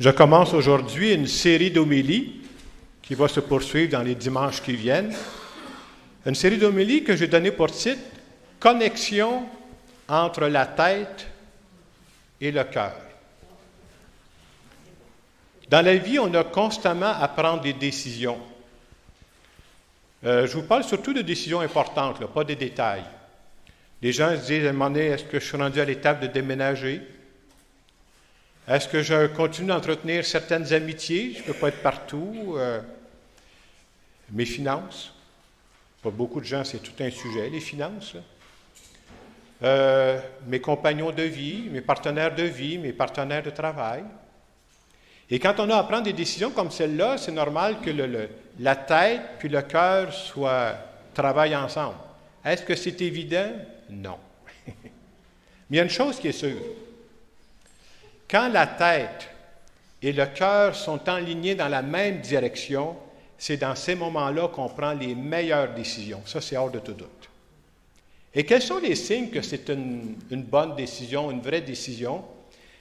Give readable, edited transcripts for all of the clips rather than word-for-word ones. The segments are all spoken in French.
Je commence aujourd'hui une série d'homélies qui va se poursuivre dans les dimanches qui viennent. Une série d'homélies que j'ai donnée pour titre « Connexion entre la tête et le cœur ». Dans la vie, on a constamment à prendre des décisions. Je vous parle surtout de décisions importantes, là, pas des détails. Les gens se disent à un moment donné, est-ce que je suis rendu à l'étape de déménager? Est-ce que je continue d'entretenir certaines amitiés? Je ne peux pas être partout. Mes finances. Pour beaucoup de gens, c'est tout un sujet, les finances. Mes compagnons de vie, mes partenaires de vie, mes partenaires de travail. Et quand on a à prendre des décisions comme celle-là, c'est normal que la tête puis le cœur travaillent ensemble. Est-ce que c'est évident? Non. Mais il y a une chose qui est sûre. Quand la tête et le cœur sont alignés dans la même direction, c'est dans ces moments-là qu'on prend les meilleures décisions. Ça, c'est hors de tout doute. Et quels sont les signes que c'est une bonne décision, une vraie décision?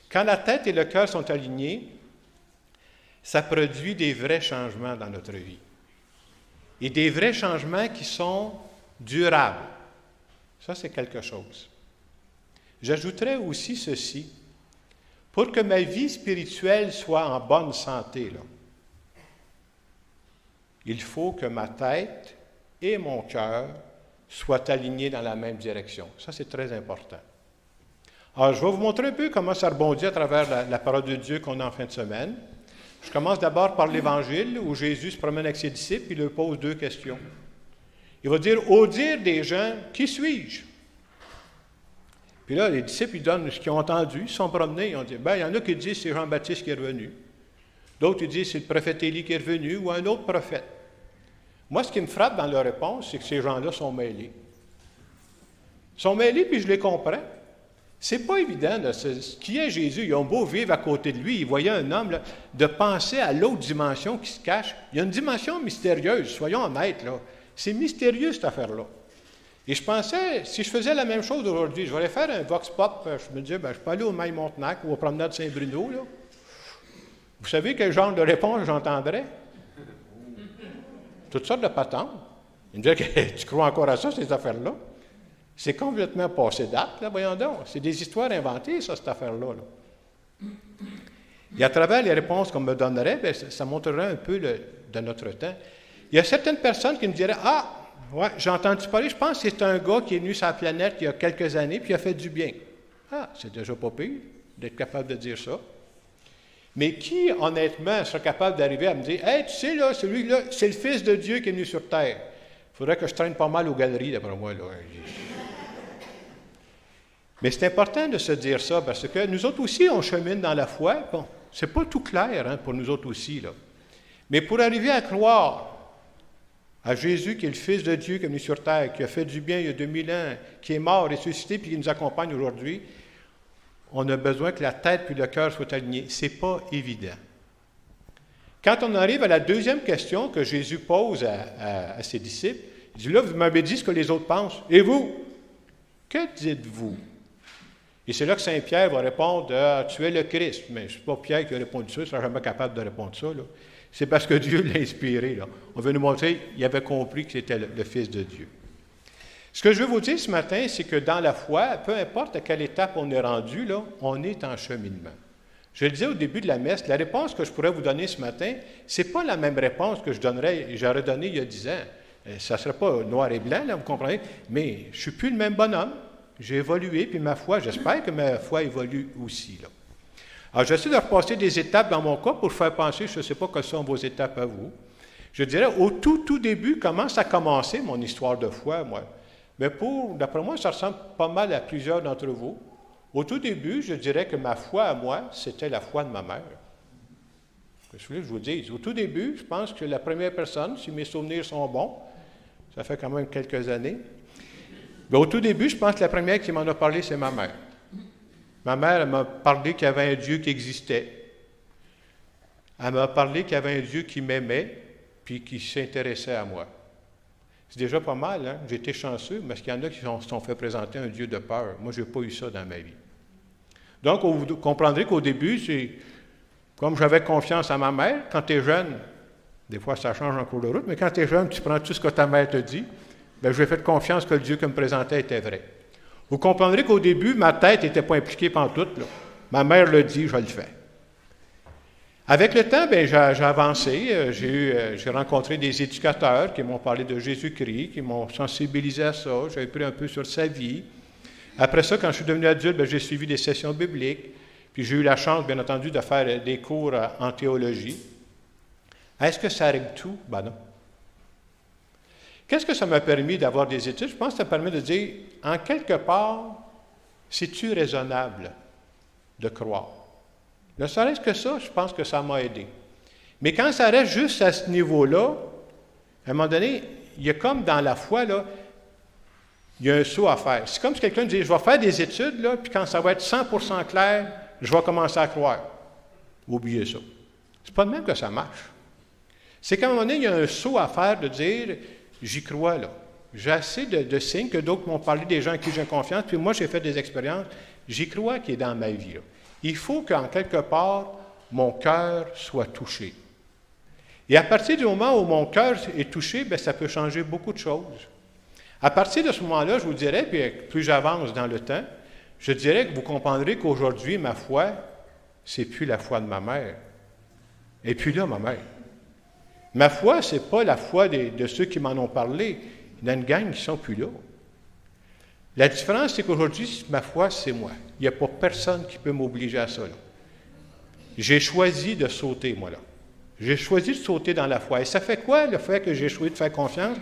Quand la tête et le cœur sont alignés, ça produit des vrais changements dans notre vie. Et des vrais changements qui sont durables. Ça, c'est quelque chose. J'ajouterais aussi ceci. Pour que ma vie spirituelle soit en bonne santé, là, il faut que ma tête et mon cœur soient alignés dans la même direction. Ça, c'est très important. Alors, je vais vous montrer un peu comment ça rebondit à travers la parole de Dieu qu'on a en fin de semaine. Je commence d'abord par l'Évangile, où Jésus se promène avec ses disciples et leur pose deux questions. Il va dire, au dire des gens, qui suis-je? Puis là, les disciples, ils donnent ce qu'ils ont entendu, ils sont promenés, ils ont dit, il y en a qui disent que c'est Jean-Baptiste qui est revenu. D'autres, ils disent que c'est le prophète Élie qui est revenu, ou un autre prophète. Moi, ce qui me frappe dans leur réponse, c'est que ces gens-là sont mêlés. Ils sont mêlés, puis je les comprends. C'est pas évident, là, qui est Jésus? Ils ont beau vivre à côté de lui, ils voyaient un homme, là, de penser à l'autre dimension qui se cache. Il y a une dimension mystérieuse, soyons honnêtes, là. C'est mystérieux, cette affaire-là. Et je pensais, si je faisais la même chose aujourd'hui, je vais aller faire un vox pop, je me disais, je peux aller au Maille-Montenac ou au promenade Saint-Bruno, là. Vous savez quel genre de réponse j'entendrais? Toutes sortes de patentes. Ils me disaient, tu crois encore à ça, ces affaires-là? C'est complètement passé date, là, voyons donc. C'est des histoires inventées, ça, cette affaire-là. Là. Et à travers les réponses qu'on me donnerait, ça montrerait un peu de notre temps. Il y a certaines personnes qui me diraient, ouais, j'ai entendu parler, je pense que c'est un gars qui est venu sur la planète il y a quelques années, puis il a fait du bien. C'est déjà pas pire d'être capable de dire ça. Mais qui, honnêtement, serait capable d'arriver à me dire, hey, tu sais, là, celui-là, c'est le Fils de Dieu qui est venu sur Terre. Il faudrait que je traîne pas mal aux galeries, d'après moi, là. Mais c'est important de se dire ça, parce que nous autres aussi, on chemine dans la foi. Bon, c'est pas tout clair pour nous autres aussi, là. Mais pour arriver à croire à Jésus, qui est le Fils de Dieu qui est venu sur terre, qui a fait du bien il y a 2000 ans, qui est mort, ressuscité, puis qui nous accompagne aujourd'hui, on a besoin que la tête puis le cœur soient alignés. Ce n'est pas évident. Quand on arrive à la deuxième question que Jésus pose à ses disciples, il dit, là, vous m'avez dit ce que les autres pensent. Et vous? Que dites-vous? Et c'est là que Saint Pierre va répondre, tu es le Christ. Mais ce n'est pas Pierre qui a répondu ça, il ne sera jamais capable de répondre ça, là. C'est parce que Dieu l'a inspiré, là. On veut nous montrer qu'il avait compris que c'était le Fils de Dieu. Ce que je veux vous dire ce matin, c'est que dans la foi, peu importe à quelle étape on est rendu, là, on est en cheminement. Je le disais au début de la messe, la réponse que je pourrais vous donner ce matin, ce n'est pas la même réponse que j'aurais donnée il y a 10 ans. Ça ne serait pas noir et blanc, là, vous comprenez, mais je ne suis plus le même bonhomme. J'ai évolué, puis ma foi, j'espère que ma foi évolue aussi, là. Alors, j'essaie de repasser des étapes dans mon cas pour faire penser, je ne sais pas quelles sont vos étapes à vous. Je dirais, au tout début, comment ça a commencé, mon histoire de foi, moi? Mais d'après moi, ça ressemble pas mal à plusieurs d'entre vous. Au tout début, je dirais que ma foi à moi, c'était la foi de ma mère. Qu'est-ce que je vous dis? Au tout début, je pense que la première personne, si mes souvenirs sont bons, ça fait quand même quelques années, mais au tout début, je pense que la première qui m'en a parlé, c'est ma mère. Ma mère, elle m'a parlé qu'il y avait un Dieu qui existait. Elle m'a parlé qu'il y avait un Dieu qui m'aimait, puis qui s'intéressait à moi. C'est déjà pas mal, hein? J'ai été chanceux, parce qu'il y en a qui se sont fait présenter un Dieu de peur. Moi, je n'ai pas eu ça dans ma vie. Donc, vous comprendrez qu'au début, Comme j'avais confiance en ma mère, quand tu es jeune, des fois ça change en cours de route, mais quand tu es jeune, tu prends tout ce que ta mère te dit, bien, j'ai fait confiance que le Dieu que me présentait était vrai. Vous comprendrez qu'au début, ma tête n'était pas impliquée pantoute, là. Ma mère le dit, je le fais. Avec le temps, bien, j'ai avancé. J'ai rencontré des éducateurs qui m'ont parlé de Jésus-Christ, qui m'ont sensibilisé à ça. J'ai appris un peu sur sa vie. Après ça, quand je suis devenu adulte, bien, j'ai suivi des sessions bibliques. Puis j'ai eu la chance, bien entendu, de faire des cours en théologie. Est-ce que ça règle tout? Ben non. Qu'est-ce que ça m'a permis d'avoir des études? Je pense que ça permet de dire, en quelque part, c'est-tu raisonnable de croire? Ne serait-ce que ça, je pense que ça m'a aidé. Mais quand ça reste juste à ce niveau-là, à un moment donné, il y a comme dans la foi, là, il y a un saut à faire. C'est comme si quelqu'un dit, je vais faire des études, là, puis quand ça va être 100% clair, je vais commencer à croire. Oubliez ça. C'est pas de même que ça marche. C'est qu'à un moment donné, il y a un saut à faire de dire, j'y crois, là. J'ai assez de signes que d'autres m'ont parlé, des gens à qui j'ai confiance, puis moi, j'ai fait des expériences. J'y crois qui est dans ma vie, là. Il faut qu'en quelque part, mon cœur soit touché. Et à partir du moment où mon cœur est touché, bien, ça peut changer beaucoup de choses. À partir de ce moment-là, je vous dirais, puis plus j'avance dans le temps, je dirais que vous comprendrez qu'aujourd'hui, ma foi, c'est plus la foi de ma mère. Et puis là, ma mère. Ma foi, ce n'est pas la foi de ceux qui m'en ont parlé. Il y a une gang qui ne sont plus là. La différence, c'est qu'aujourd'hui, ma foi, c'est moi. Il n'y a pas personne qui peut m'obliger à ça, là. J'ai choisi de sauter, moi, là. J'ai choisi de sauter dans la foi. Et ça fait quoi, le fait que j'ai choisi de faire confiance?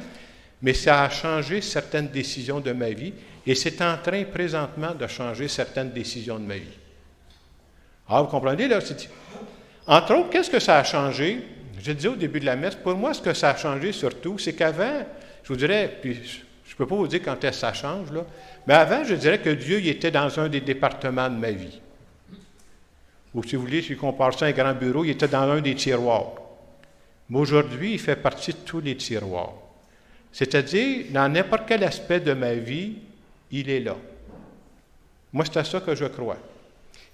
Mais ça a changé certaines décisions de ma vie, et c'est en train, présentement, de changer certaines décisions de ma vie. Alors, vous comprenez, là? Entre autres, qu'est-ce que ça a changé? Je le disais au début de la messe, pour moi, ce que ça a changé surtout, c'est qu'avant, je vous dirais, puis je ne peux pas vous dire quand est-ce que ça change, là, mais avant, je dirais que Dieu, il était dans un des départements de ma vie. Ou si vous voulez, si je compare ça à un grand bureau, il était dans un des tiroirs. Mais aujourd'hui, il fait partie de tous les tiroirs. C'est-à-dire, dans n'importe quel aspect de ma vie, il est là. Moi, c'est à ça que je crois.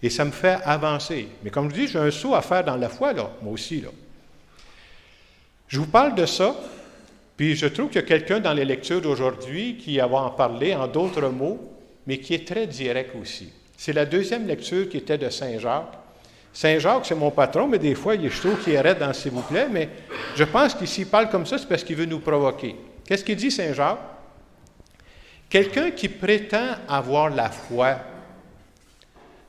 Et ça me fait avancer. Mais comme je dis, j'ai un saut à faire dans la foi, là, moi aussi, là. Je vous parle de ça, puis je trouve qu'il y a quelqu'un dans les lectures d'aujourd'hui qui va en parler en d'autres mots, mais qui est très direct aussi. C'est la deuxième lecture qui était de Saint Jacques. Saint Jacques, c'est mon patron, mais des fois, je trouve qu'il est raide dans « s'il vous plaît », mais je pense qu'il s'il parle comme ça, c'est parce qu'il veut nous provoquer. Qu'est-ce qu'il dit, Saint Jacques? Quelqu'un qui prétend avoir la foi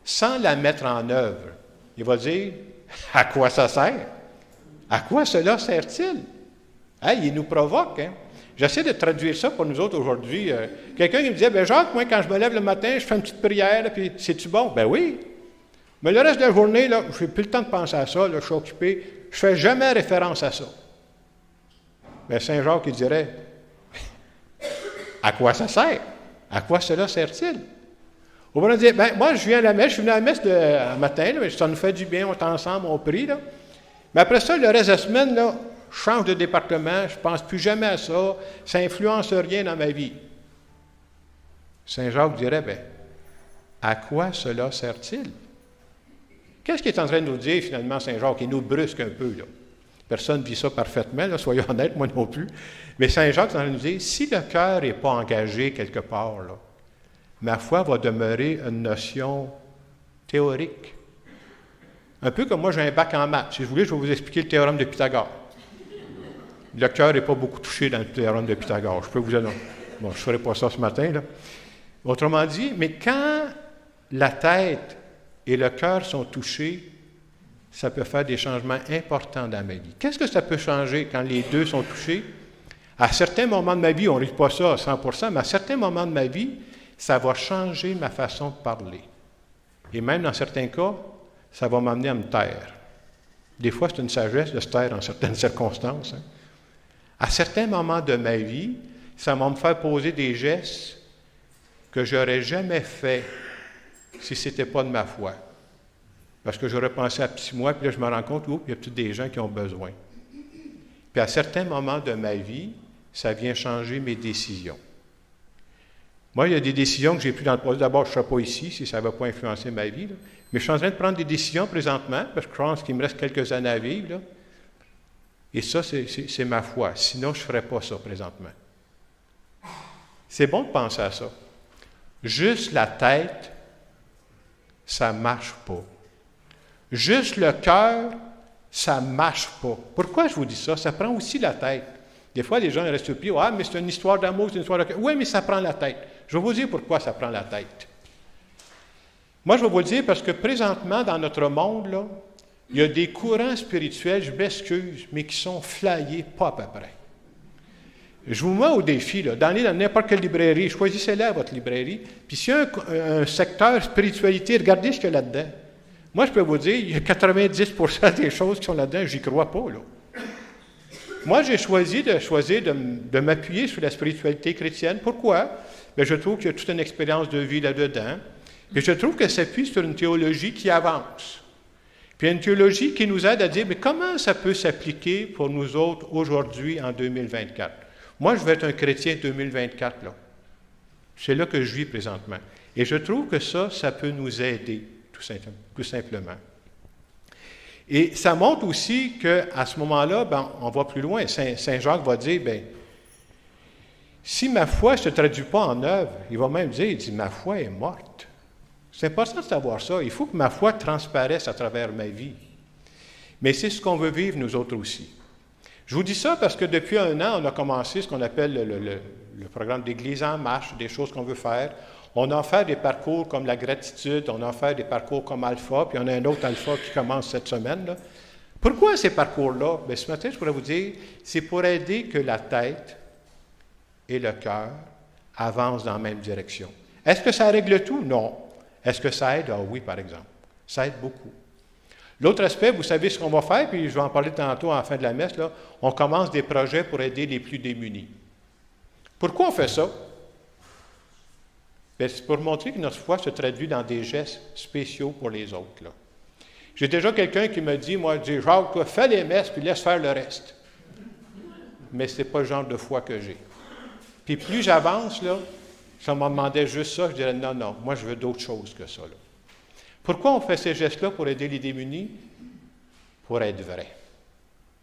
sans la mettre en œuvre, il va dire, à quoi ça sert? À quoi cela sert-il? Hey, il nous provoque, hein? J'essaie de traduire ça pour nous autres aujourd'hui. Quelqu'un qui me disait, « Bien, Jacques, moi, quand je me lève le matin, je fais une petite prière, puis c'est-tu bon? » Ben oui. Mais le reste de la journée, là, je n'ai plus le temps de penser à ça, là, je suis occupé. Je ne fais jamais référence à ça. Bien, Saint Jacques, il dirait, à quoi ça sert? À quoi cela sert-il? On va dire, bien, moi, je viens à la messe, je suis venu à la messe le matin, là, ça nous fait du bien, on est ensemble, on prie, là. Mais après ça, le reste de la semaine, là, je change de département, je ne pense plus jamais à ça, ça n'influence rien dans ma vie. Saint Jacques dirait, bien, à quoi cela sert-il? Qu'est-ce qu'il est en train de nous dire, finalement, Saint Jacques? Il nous brusque un peu, là. Personne ne vit ça parfaitement, là, soyons honnêtes, moi non plus. Mais Saint Jacques est en train de nous dire, si le cœur n'est pas engagé quelque part, là, ma foi va demeurer une notion théorique. Un peu comme moi, j'ai un bac en maths. Si vous voulez, je vais vous expliquer le théorème de Pythagore. Le cœur n'est pas beaucoup touché dans le théorème de Pythagore. Je peux vous annoncer. Bon, je ne ferai pas ça ce matin, là. Autrement dit, mais quand la tête et le cœur sont touchés, ça peut faire des changements importants dans ma vie. Qu'est-ce que ça peut changer quand les deux sont touchés? À certains moments de ma vie, on ne rit pas ça à 100%, mais à certains moments de ma vie, ça va changer ma façon de parler. Et même dans certains cas, ça va m'amener à me taire. Des fois, c'est une sagesse de se taire dans certaines circonstances. Hein. À certains moments de ma vie, ça va me faire poser des gestes que je n'aurais jamais fait si ce n'était pas de ma foi. Parce que j'aurais pensé à petit moi, puis là, je me rends compte, il y a peut-être des gens qui ont besoin. Puis à certains moments de ma vie, ça vient changer mes décisions. Moi, il y a des décisions que j'ai prises dans le passé. D'abord, je ne serai pas ici si ça ne va pas influencer ma vie. Là. Mais je suis en train de prendre des décisions présentement, parce que je pense qu'il me reste quelques années à vivre. Là. Et ça, c'est ma foi. Sinon, je ne ferais pas ça présentement. C'est bon de penser à ça. Juste la tête, ça ne marche pas. Juste le cœur, ça ne marche pas. Pourquoi je vous dis ça? Ça prend aussi la tête. Des fois, les gens restent surpris. Ah, mais c'est une histoire d'amour, c'est une histoire de cœur. Oui, mais ça prend la tête. Je vais vous dire pourquoi ça prend la tête. Moi, je vais vous le dire parce que présentement, dans notre monde, là, il y a des courants spirituels, je m'excuse, mais qui sont flyés pas à peu près. Je vous mets au défi, là, d'aller dans n'importe quelle librairie, choisissez-la votre librairie, puis s'il y a un secteur spiritualité, regardez ce qu'il y a là-dedans. Moi, je peux vous dire, il y a 90% des choses qui sont là-dedans, j'y crois pas, là. Moi, j'ai choisi de m'appuyer sur la spiritualité chrétienne. Pourquoi? Bien, je trouve qu'il y a toute une expérience de vie là-dedans, et je trouve que ça s'appuie sur une théologie qui avance. Puis une théologie qui nous aide à dire, mais comment ça peut s'appliquer pour nous autres aujourd'hui, en 2024? Moi, je vais être un chrétien 2024, là. C'est là que je vis présentement. Et je trouve que ça peut nous aider, tout simplement. Et ça montre aussi qu'à ce moment-là, ben, on va plus loin. Saint Jacques va dire, bien, si ma foi ne se traduit pas en œuvre, il va même dire, il dit, ma foi est morte. C'est important de savoir ça. Il faut que ma foi transparaisse à travers ma vie. Mais c'est ce qu'on veut vivre, nous autres aussi. Je vous dis ça parce que depuis 1 an, on a commencé ce qu'on appelle le programme d'Église en marche, des choses qu'on veut faire. On a fait des parcours comme la gratitude, on a fait des parcours comme Alpha, puis on a un autre Alpha qui commence cette semaine, là. Pourquoi ces parcours-là? Bien, ce matin, je pourrais vous dire, c'est pour aider que la tête et le cœur avancent dans la même direction. Est-ce que ça règle tout? Non. Est-ce que ça aide? Ah oui, par exemple. Ça aide beaucoup. L'autre aspect, vous savez ce qu'on va faire, puis je vais en parler tantôt à la fin de la messe, là, on commence des projets pour aider les plus démunis. Pourquoi on fait ça? Bien, c'est pour montrer que notre foi se traduit dans des gestes spéciaux pour les autres. Là. J'ai déjà quelqu'un qui me dit, moi, Jacques, toi, fais les messes, puis laisse faire le reste. Mais ce n'est pas le genre de foi que j'ai. Puis plus j'avance, là, si on me demandait juste ça, je dirais non, moi je veux d'autres choses que ça. Là. Pourquoi on fait ces gestes-là pour aider les démunis? Pour être vrai,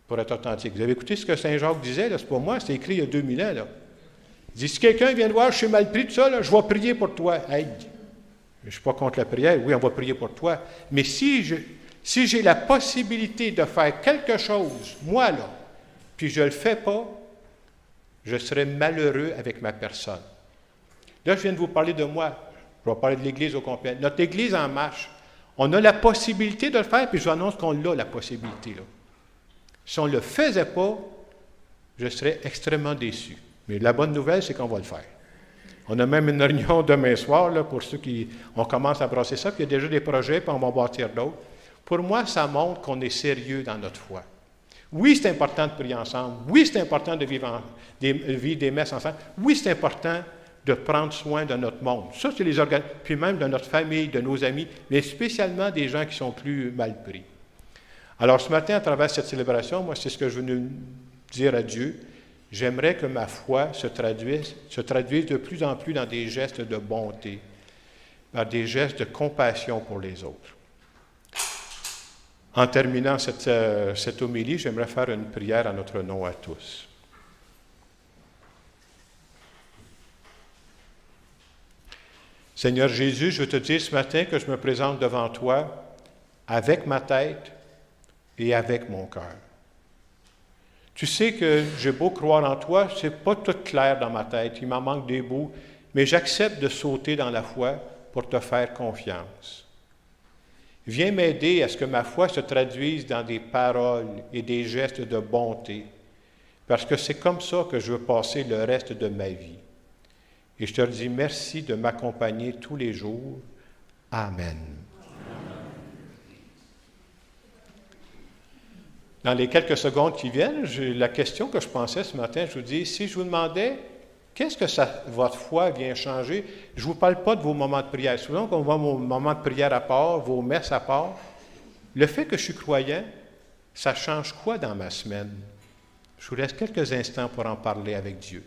pour être authentique. Vous avez écouté ce que Saint Jacques disait, là, c'est pas moi, c'est écrit il y a 2000 ans. Là. Il dit, si quelqu'un vient de voir, je suis mal pris, tout ça, là, je vais prier pour toi. Hey, je ne suis pas contre la prière, oui, on va prier pour toi. Mais si j'ai la possibilité de faire quelque chose, moi, là, puis je ne le fais pas, je serai malheureux avec ma personne. Là, je viens de vous parler de moi. Je vais parler de l'Église au complet. Notre Église en marche. On a la possibilité de le faire, puis je vous annonce qu'on a la possibilité. Là. Si on ne le faisait pas, je serais extrêmement déçu. Mais la bonne nouvelle, c'est qu'on va le faire. On a même une réunion demain soir, là, pour ceux qui... On commence à brasser ça, puis il y a déjà des projets, puis on va bâtir d'autres. Pour moi, ça montre qu'on est sérieux dans notre foi. Oui, c'est important de prier ensemble. Oui, c'est important de vivre des messes ensemble. Oui, c'est important de prendre soin de notre monde. Ça, c'est les organes, puis même de notre famille, de nos amis, mais spécialement des gens qui sont plus mal pris. Alors, ce matin, à travers cette célébration, moi, c'est ce que je veux dire à Dieu. J'aimerais que ma foi se traduise de plus en plus dans des gestes de bonté, dans des gestes de compassion pour les autres. En terminant cette homélie, j'aimerais faire une prière à notre nom à tous. Seigneur Jésus, je veux te dire ce matin que je me présente devant toi avec ma tête et avec mon cœur. Tu sais que j'ai beau croire en toi, ce n'est pas tout clair dans ma tête, il m'en manque des bouts, mais j'accepte de sauter dans la foi pour te faire confiance. Viens m'aider à ce que ma foi se traduise dans des paroles et des gestes de bonté, parce que c'est comme ça que je veux passer le reste de ma vie. Et je te dis merci de m'accompagner tous les jours. Amen. Dans les quelques secondes qui viennent, la question que je pensais ce matin, je vous dis, si je vous demandais qu'est-ce que votre foi vient changer, je ne vous parle pas de vos moments de prière. Souvent, quand on voit vos moments de prière à part, vos messes à part, le fait que je suis croyant, ça change quoi dans ma semaine? Je vous laisse quelques instants pour en parler avec Dieu.